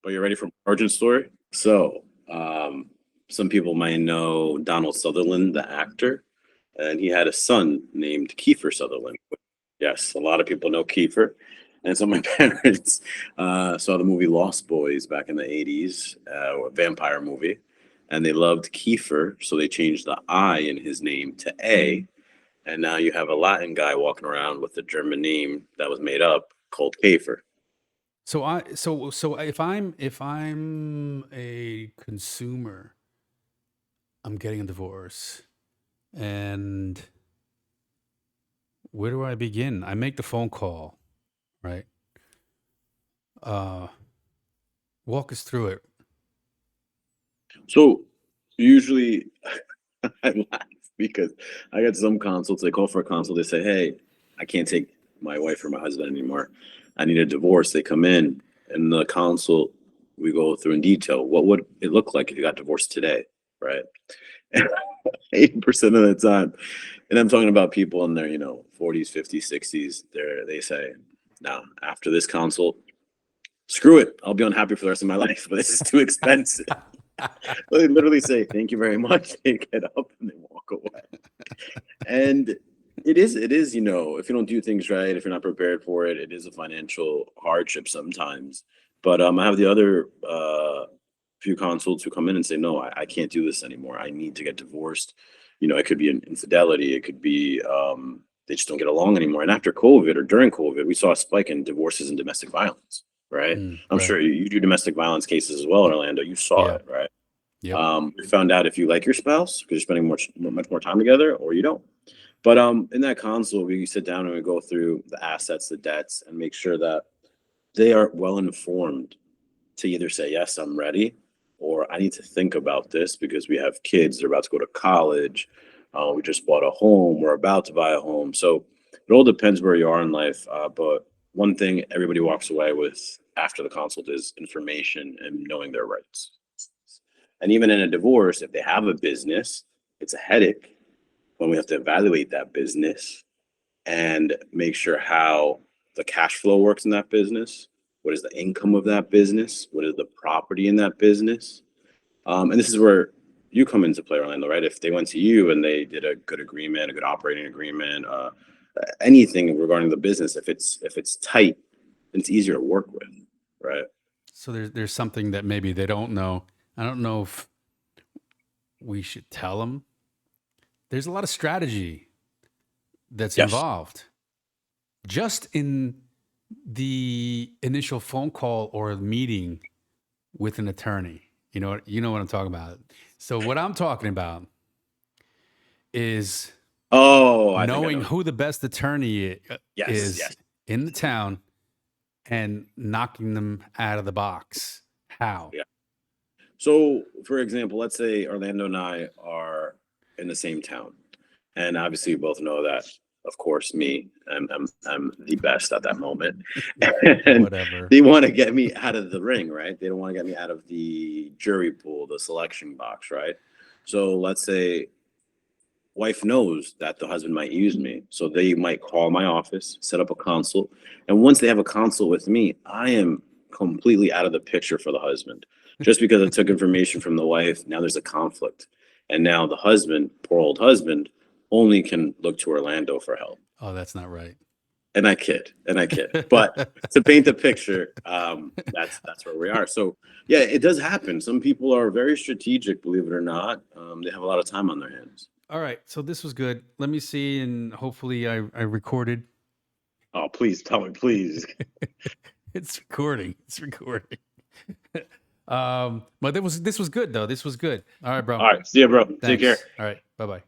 Are you ready for my origin story? So, some people might know Donald Sutherland, the actor, and he had a son named Kiefer Sutherland. Yes, a lot of people know Kiefer. And so my parents saw the movie Lost Boys back in the 80s, a vampire movie, and they loved Kiefer, so they changed the I in his name to A. And now you have a Latin guy walking around with a German name that was made up called Kaefer. So if I'm a consumer, I'm getting a divorce, and where do I begin? I make the phone call, right? Uh, Walk us through it. So usually I laugh because I got some consults. They call for a consult. They say, "Hey, I can't take my wife or my husband anymore. I need a divorce." They come in, and the consult we go through in detail. What would it look like if you got divorced today, right? 80% of the time, and I'm talking about people in their 40s, 50s, 60s. They say, "No, after this consult, screw it. I'll be unhappy for the rest of my life. But this is too expensive." They literally say, "Thank you very much." They get up and they walk away. And it is, if you don't do things right, if you're not prepared for it, it is a financial hardship sometimes. But I have the other few consults who come in and say, "No, I can't do this anymore. I need to get divorced." It could be an infidelity. It could be they just don't get along anymore. And after COVID or during COVID, we saw a spike in divorces and domestic violence. Right. I'm Right. sure you do domestic violence cases as well in Orlando. You saw Yeah. it, right? Yep. We found out if you like your spouse because you're spending much more time together, or you don't. But in that consult, we sit down and we go through the assets, the debts, and make sure that they are well informed to either say, "Yes, I'm ready," or "I need to think about this because we have kids, they're about to go to college. We just bought a home, we're about to buy a home." So it all depends where you are in life. But one thing everybody walks away with after the consult is information and knowing their rights. And even in a divorce, if they have a business, it's a headache when we have to evaluate that business and make sure how the cash flow works in that business. What is the income of that business? What is the property in that business? And this is where you come into play, Orlando, right? If they went to you and they did a good agreement, a good operating agreement, anything regarding the business, if it's tight, then it's easier to work with, right? So there's something that maybe they don't know. I don't know if we should tell them. There's a lot of strategy that's Yes. involved just in the initial phone call or meeting with an attorney. You know what I'm talking about. So what I'm talking about is Oh, I think I knowing know. who the best attorney Yes, is yes. in the town and knocking them out of the box. How? Yeah. So, for example, let's say Orlando and I are in the same town, and obviously we both know that, of course, me, I'm the best at that moment, and Whatever. they want to get me out of the ring, right? They don't want to get me out of the jury pool, the selection box, right? So let's say wife knows that the husband might use me, so they might call my office, set up a consult, and once they have a consult with me, I am completely out of the picture for the husband. Just because I took information from the wife, now there's a conflict, and now the husband, poor old husband, only can look to Orlando for help. Oh, that's not right. And I kid. But to paint the picture, that's where we are. So yeah, it does happen. Some people are very strategic, believe it or not. They have a lot of time on their hands. All right. So this was good. Let me see, and hopefully I recorded. Oh, please tell me, please. It's recording. It's recording. But this was good though. This was good. All right, bro. All right. See you, bro. Take care. Thanks. All right. Bye bye.